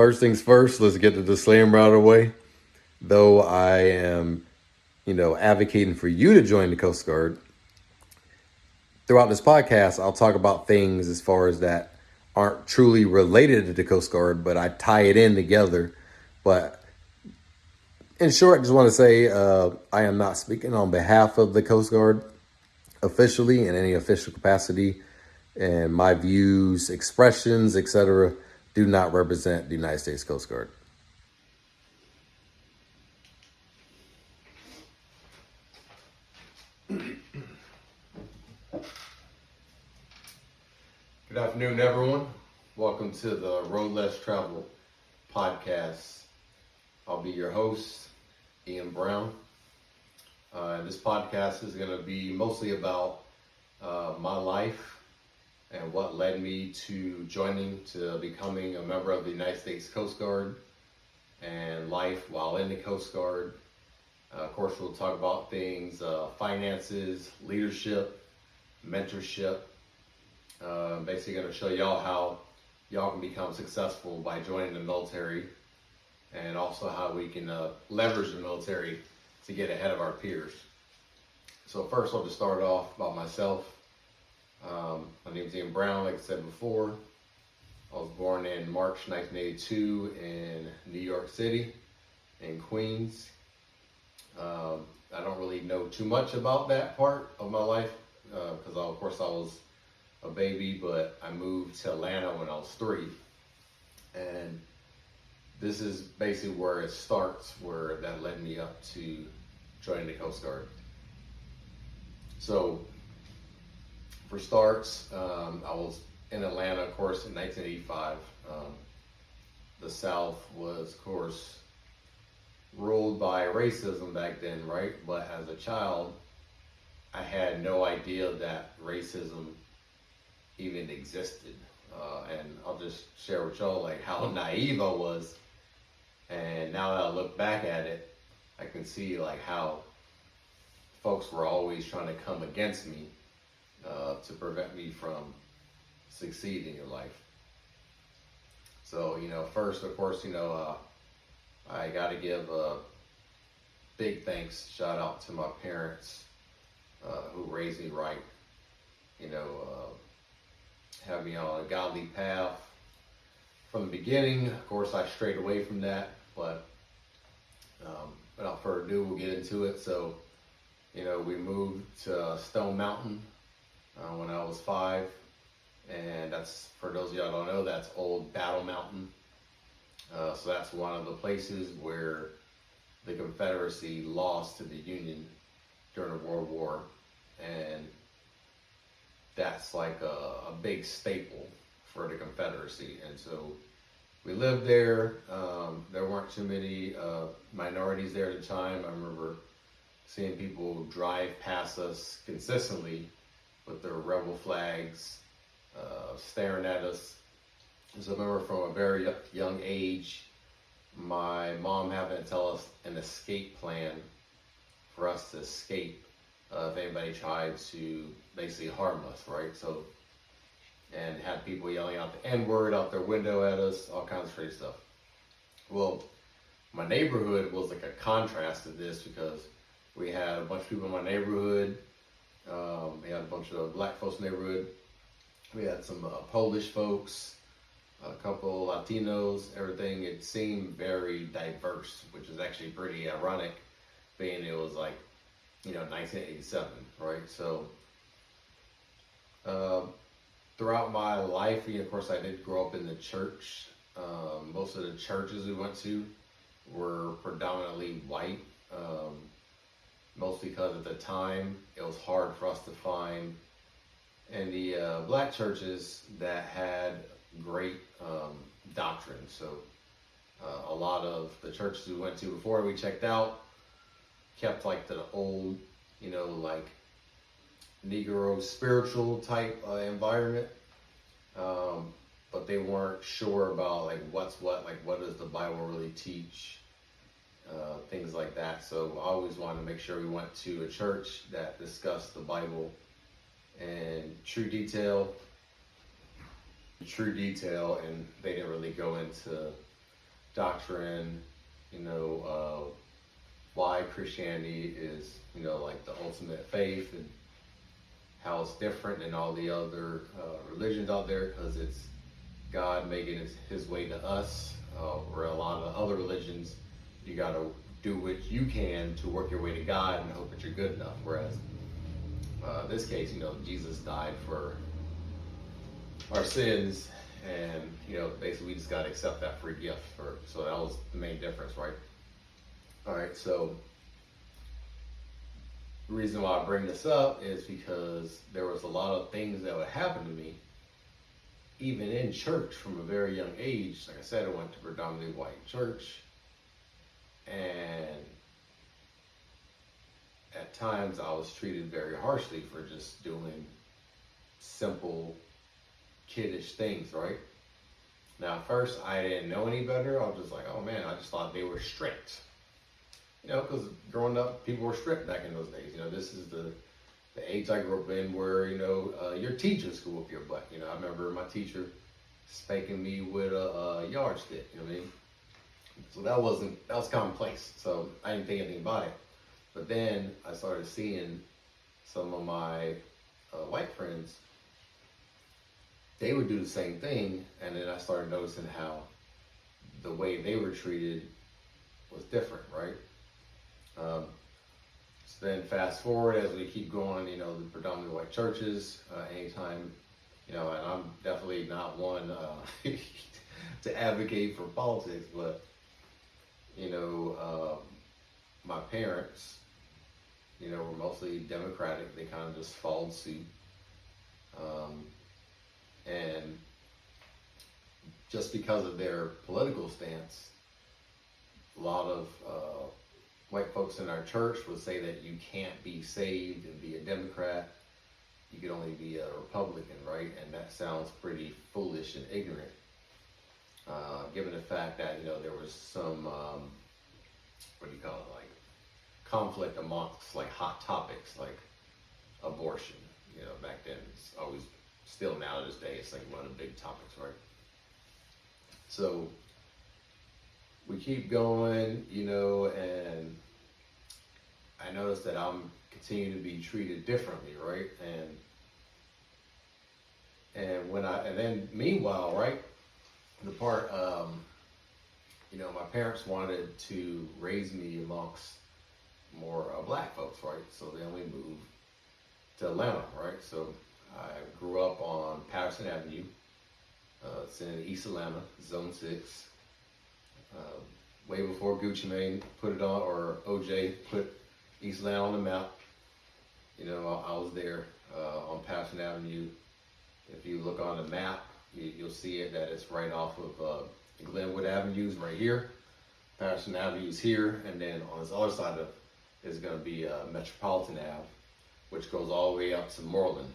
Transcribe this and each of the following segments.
First things first, let's get the disclaimer out of the way. Though I am, advocating for you to join the Coast Guard, throughout this podcast, I'll talk about things as far as that aren't truly related to the Coast Guard, but I tie it in together. But in short, I just want to say I am not speaking on behalf of the Coast Guard officially in any official capacity, and my views, expressions, etc., do not represent the United States Coast Guard. Good afternoon, everyone. Welcome to the Road Less Travel podcast. I'll be your host, Ian Brown. This podcast is going to be mostly about my life and what led me to becoming a member of the United States Coast Guard and life while in the Coast Guard. Of course, we'll talk about things, finances, leadership, mentorship. Basically going to show y'all how y'all can become successful by joining the military, and also how we can leverage the military to get ahead of our peers. So first, I'll just start off about myself. My name is Ian Brown, like I said before. I was born in March 1982 in New York City, in Queens. I don't really know too much about that part of my life because, of course, I was a baby, but I moved to Atlanta when I was 3. And this is basically where it starts, where that led me up to joining the Coast Guard. So, for starts, I was in Atlanta, of course, in 1985. The South was, of course, ruled by racism back then, right? But as a child, I had no idea that racism even existed. And I'll just share with y'all like how naive I was. And now that I look back at it, I can see like how folks were always trying to come against me to prevent me from succeeding in life. So, first, of course, I got to give a big thanks, shout out to my parents who raised me right, have me on a godly path from the beginning. Of course, I strayed away from that, but without further ado, we'll get into it. So, we moved to Stone Mountain when I was 5, and that's, for those of y'all who don't know, that's old Battle Mountain. So that's one of the places where the Confederacy lost to the Union during the World War, and that's like a big staple for the Confederacy. And so we lived there. There weren't too many minorities there at the time. I remember seeing people drive past us consistently with their rebel flags, staring at us. So I remember from a very young age, my mom having to tell us an escape plan for us to escape if anybody tried to basically harm us, right? So, and had people yelling out the N-word out their window at us, all kinds of crazy stuff. Well, my neighborhood was like a contrast to this because we had a bunch of people in my neighborhood. We had a bunch of black folks in the neighborhood. We had some Polish folks, a couple Latinos, everything. It seemed very diverse, which is actually pretty ironic, being it was like, 1987, right? So, throughout my life, of course, I did grow up in the church. Most of the churches we went to were predominantly white, mostly because at the time it was hard for us to find any black churches that had great doctrine. So a lot of the churches we went to before we checked out kept like the old, like Negro spiritual type environment, but they weren't sure about like what's what, like what does the Bible really teach, things like that. So I always wanted to make sure we went to a church that discussed the Bible in true detail, and they didn't really go into doctrine, why Christianity is, like the ultimate faith, and how it's different than all the other religions out there, because it's God making his way to us. Where a lot of other religions, you got to do what you can to work your way to God and hope that you're good enough. Whereas in this case, Jesus died for our sins, and basically we just got to accept that free gift. So that was the main difference, right? All right, so the reason why I bring this up is because there was a lot of things that would happen to me, even in church from a very young age. Like I said, I went to a predominantly white church, and at times I was treated very harshly for just doing simple, kiddish things, right? Now, at first, I didn't know any better. I was just like, oh man, I just thought they were strict. Because growing up, people were strict back in those days. This is the age I grew up in where, your teachers could whoop your butt. I remember my teacher spanking me with a yardstick, you know what I mean? So that was commonplace. So I didn't think anything about it. But then I started seeing some of my white friends, they would do the same thing. And then I started noticing how the way they were treated was different, right? So then fast forward as we keep going, the predominantly white churches, anytime, and I'm definitely not one to advocate for politics, but, my parents, were mostly Democratic. They kind of just followed suit. And just because of their political stance, a lot of white folks in our church would say that you can't be saved and be a Democrat. You could only be a Republican, right? And that sounds pretty foolish and ignorant, given the fact that, there was some, like conflict amongst like hot topics like abortion. Back then, it's always, still now to this day, it's like one of the big topics, right? So we keep going, and I noticed that I'm continuing to be treated differently, right? And then meanwhile, right, the part, my parents wanted to raise me amongst more black folks, right? So they only moved to Atlanta, right? So I grew up on Patterson Avenue. It's in East Atlanta, Zone 6. Way before Gucci Mane put it on, or OJ put East Atlanta on the map. I was there on Patterson Avenue. If you look on the map, you'll see it that it's right off of Glenwood Avenue's right here. Patterson Avenue's here, and then on this other side of it is going to be Metropolitan Ave, which goes all the way up to Moreland.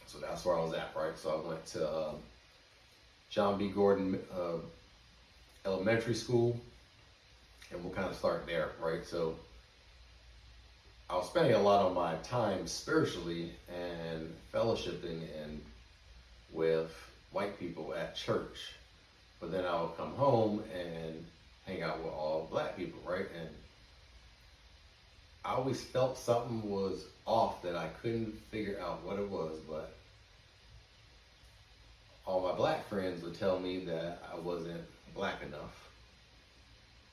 So that's where I was at, right? So I went to John B. Gordon Elementary School, and we'll kind of start there, right? So I was spending a lot of my time spiritually and fellowshipping and with white people at church, but then I would come home and hang out with all black people, right? And I always felt something was off that I couldn't figure out what it was, but all my black friends would tell me that I wasn't black enough.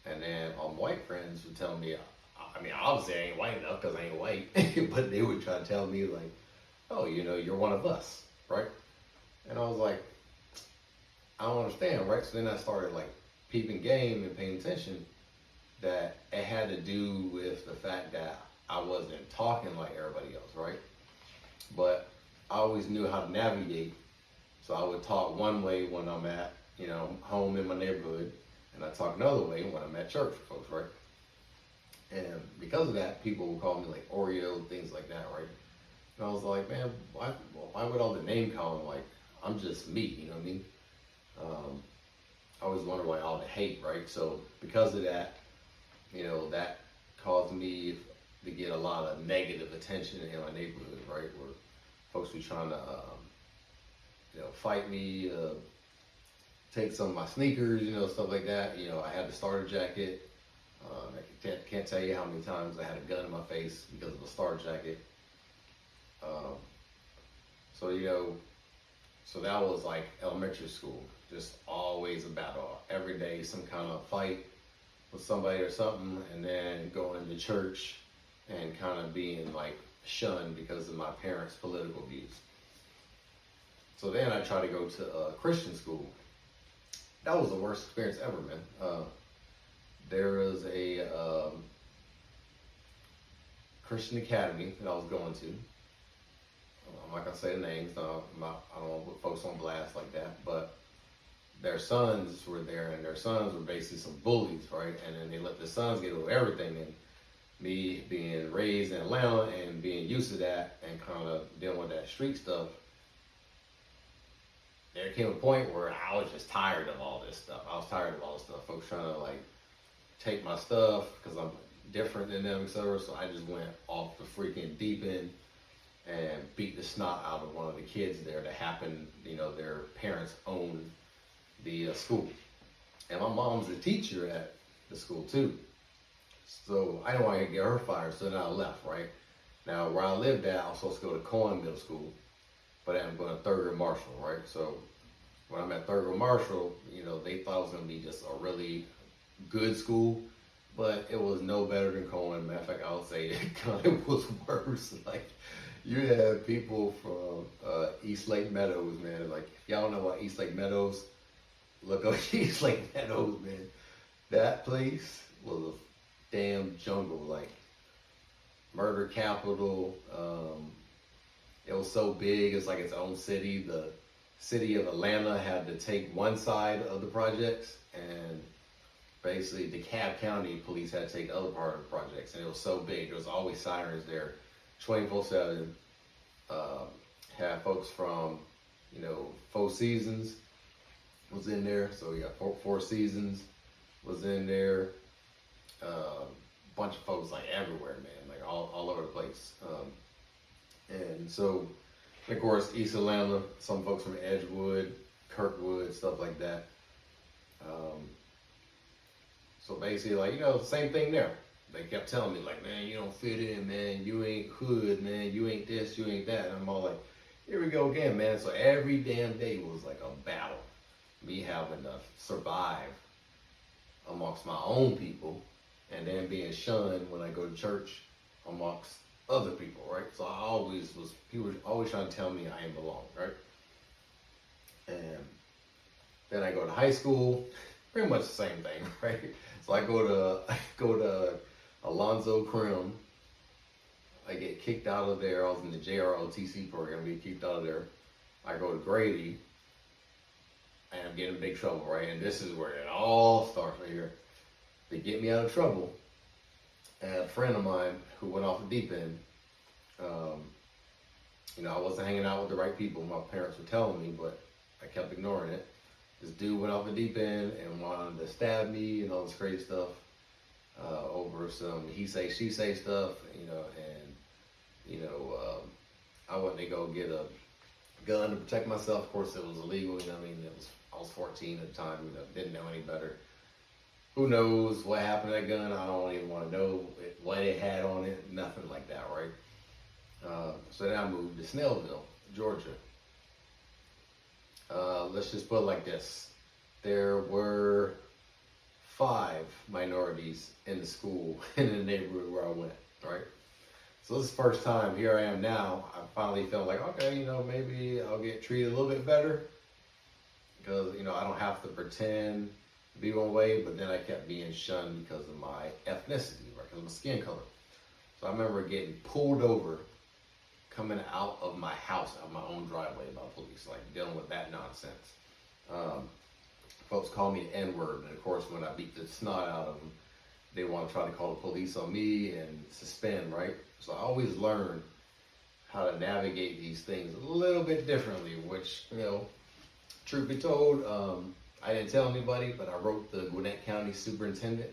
And then all my white friends would tell me, obviously I ain't white enough because I ain't white, but they would try to tell me like, oh, you're one of us, right? And I was like, I don't understand, right? So then I started like peeping game and paying attention that it had to do with the fact that I wasn't talking like everybody else, right? But I always knew how to navigate. So I would talk one way when I'm at, home in my neighborhood, and I talk another way when I'm at church with folks, right? And because of that, people would call me like Oreo, things like that, right? And I was like, man, why would all the name calling? Like, I'm just me, you know what I mean? I always wonder why all the hate, right? So because of that, that caused me to get a lot of negative attention in my neighborhood, right? Where folks were trying to, fight me, take some of my sneakers, stuff like that. I had the starter jacket. I can't tell you how many times I had a gun in my face because of a starter jacket. Um, so that was like elementary school. Just always a battle. Every day, some kind of fight with somebody or something, and then going to church and kind of being like shunned because of my parents' political views. So then I tried to go to a Christian school. That was the worst experience ever, man. There was a Christian academy that I was going to. I'm not gonna say the names. I don't want to put folks on blast like that, but their sons were there, and their sons were basically some bullies, right? And then they let the sons get away with everything. And me being raised in Atlanta and being used to that and kind of dealing with that street stuff, there came a point where I was just tired of all this stuff. I was tired of all this stuff. Folks trying to like take my stuff because I'm different than them, etc. So I just went off the freaking deep end and beat the snot out of one of the kids there that happened, their parents owned the school. And my mom's a teacher at the school too. So I didn't want to get her fired, so then I left, right? Now, where I lived at, I was supposed to go to Cohen Middle School, but I'm going to Thurgood Marshall, right? So when I'm at Thurgood Marshall, they thought it was going to be just a really good school, but it was no better than Cohen. Matter of fact, I would say it was worse. Like, you had people from East Lake Meadows, man. Like, if y'all don't know about East Lake Meadows, look up East Lake Meadows, man. That place was a damn jungle, like murder capital. It was so big, it's like its own city. The city of Atlanta had to take one side of the projects, and basically DeKalb County police had to take the other part of the projects. And it was so big, there was always sirens there 24/7. Had folks from, Four Seasons was in there. So we got Four Seasons was in there. Bunch of folks like everywhere, man, like all over the place. And so, of course, East Atlanta, some folks from Edgewood, Kirkwood, stuff like that. So basically, like, same thing there. They kept telling me, like, man, you don't fit in, man. You ain't hood, man. You ain't this, you ain't that. And I'm all like, here we go again, man. So every damn day was like a battle. Me having to survive amongst my own people and then being shunned when I go to church amongst other people, right? So people were always trying to tell me I ain't belong, right? And then I go to high school, pretty much the same thing, right? So I go to Alonzo Krim. I get kicked out of there. I was in the JROTC program. I get kicked out of there. I go to Grady, and I'm getting in big trouble, right? And this is where it all starts right here. They get me out of trouble. And a friend of mine who went off the deep end, I wasn't hanging out with the right people. My parents were telling me, but I kept ignoring it. This dude went off the deep end and wanted to stab me and all this crazy stuff over some he say, she say stuff, I went to go get a gun to protect myself. Of course, it was illegal. I was 14 at the time. Didn't know any better. Who knows what happened to that gun? I don't even want to know what it had on it. Nothing like that, right? So then I moved to Snellville, Georgia. Let's just put it like this. There were 5 minorities in the school in the neighborhood where I went, right? So this is the first time, here I am now, I finally felt like, okay, maybe I'll get treated a little bit better because, I don't have to pretend to be one way, but then I kept being shunned because of my ethnicity, right, because of my skin color. So I remember getting pulled over coming out of my house, out of my own driveway by police, like dealing with that nonsense. Folks call me the N-word, and of course when I beat the snot out of them, they want to try to call the police on me and suspend, right? So I always learn how to navigate these things a little bit differently, which, truth be told, I didn't tell anybody, but I wrote the Gwinnett County superintendent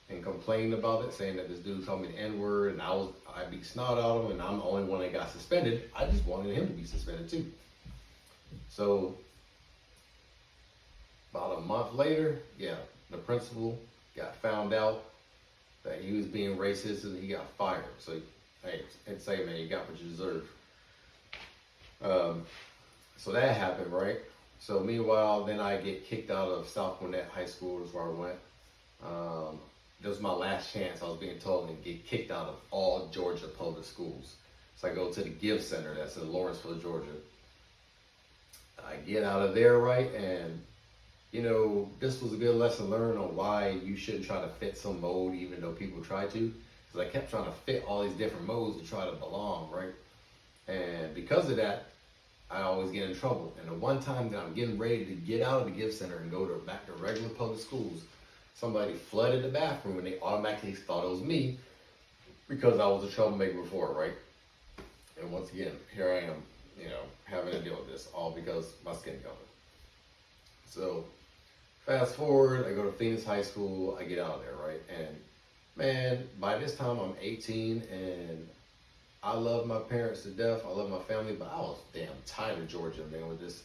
and complained about it, saying that this dude called me the N-word, and I beat snot out of him, and I'm the only one that got suspended. I just wanted him to be suspended too. So About a month later, yeah, the principal got found out that he was being racist and he got fired. So, hey, and say, man, you got what you deserve. So that happened, right? So meanwhile, then I get kicked out of South Gwinnett High School, is where I went. This was my last chance, I was being told, to get kicked out of all Georgia public schools. So I go to the Give Center, that's in Lawrenceville, Georgia. I get out of there, right? And, you know, this was a good lesson learned on why you shouldn't try to fit some mold, even though people try to. Because I kept trying to fit all these different modes to try to belong, right? And because of that, I always get in trouble. And the one time that I'm getting ready to get out of the Give Center and go back to regular public schools, somebody flooded the bathroom and they automatically thought it was me because I was a troublemaker before, right? And once again, here I am, you know, having to deal with this all because my skin color. So fast forward, I go to Phoenix High School, I get out of there, right? And man, by this time I'm 18 and I love my parents to death, I love my family, but I was damn tired of Georgia, man, with this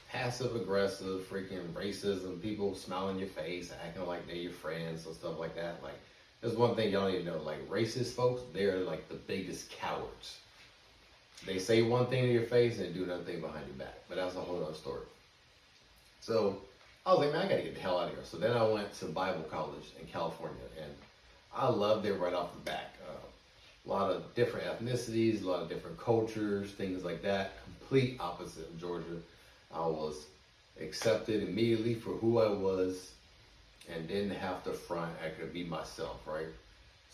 passive aggressive freaking racism, people smiling in your face, acting like they're your friends and stuff like that. Like, there's one thing y'all need to know, like racist folks, they're like the biggest cowards. They say one thing to your face and do another thing behind your back, but that's a whole other story. So I was like, man, I gotta get the hell out of here. So then I went to Bible college in California, and I loved it right off the bat. A lot of different ethnicities, a lot of different cultures, things like that. Complete opposite of Georgia. I was accepted immediately for who I was and didn't have to front. I could be myself, right?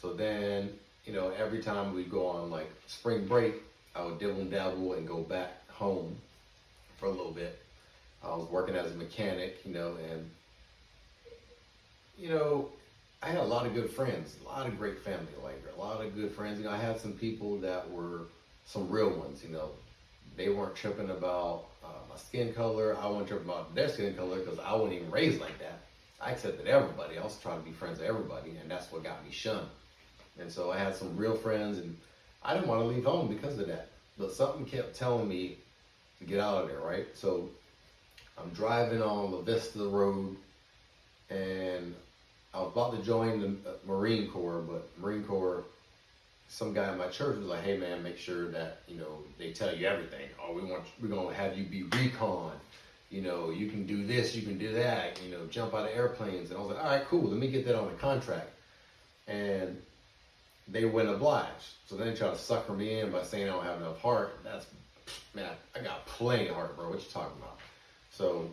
So then, you know, every time we'd go on like spring break, I would dibble and dabble and go back home for a little bit. I was working as a mechanic, you know, and, you know, I had a lot of good friends, a lot of great family, like a lot of good friends. You know, I had some people that were some real ones, you know. They weren't tripping about my skin color. I wasn't tripping about their skin color because I wasn't even raised like that. I accepted everybody. I was trying to be friends with everybody, and that's what got me shunned. And so I had some real friends, and I didn't want to leave home because of that. But something kept telling me to get out of there, right? So I'm driving on La Vista Road, and I was about to join the Marine Corps, but Marine Corps, some guy in my church was like, hey man, make sure that, you know, they tell you everything. Oh, we're going to have you be recon. You know, you can do this, you can do that, you know, jump out of airplanes. And I was like, all right, cool, let me get that on the contract. And they wouldn't oblige. So then they try to sucker me in by saying I don't have enough heart. That's, man, I got plenty of heart, bro. What you talking about? So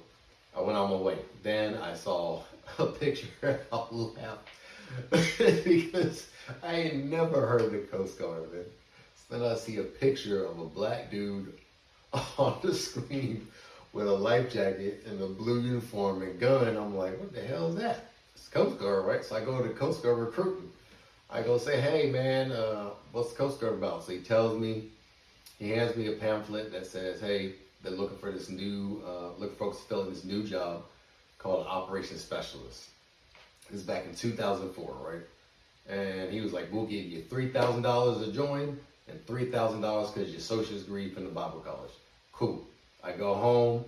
I went on my way. Then I saw a picture. I'll laugh because I ain't never heard of the Coast Guard, man. So then I see a picture of a black dude on the screen with a life jacket and a blue uniform and gun. I'm like, what the hell is that? It's Coast Guard, right? So I go to Coast Guard recruiting. I go say, hey man, what's the Coast Guard about? So he tells me, he hands me a pamphlet that says, hey, they're looking for this new, looking for folks to fill in this new job called Operations Specialist. This is back in 2004, right? And he was like, we'll give you $3,000 to join and $3,000 because your associate's degree from the Bible college. Cool. I go home.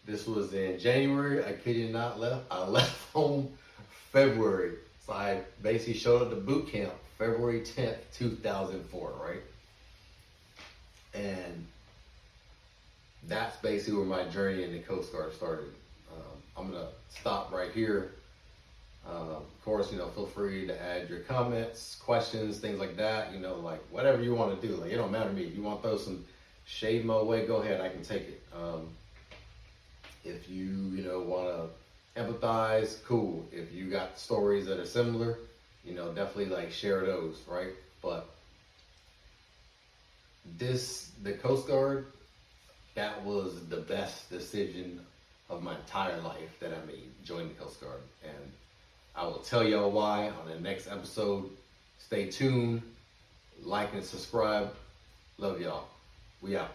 This was in January. I kid you not, I left home February. So I basically showed up to boot camp February 10th, 2004, right? And that's basically where my journey in the Coast Guard started. I'm going to stop right here. Of course, you know, feel free to add your comments, questions, things like that. You know, like whatever you want to do. Like, it don't matter to me. If you want to throw some shade my way, go ahead. I can take it. If you know, want to empathize, cool. If you got stories that are similar, you know, definitely like share those, right? But the Coast Guard, that was the best decision of my entire life that I made, joining the Coast Guard. And I will tell y'all why on the next episode. Stay tuned, like and subscribe. Love y'all. We out.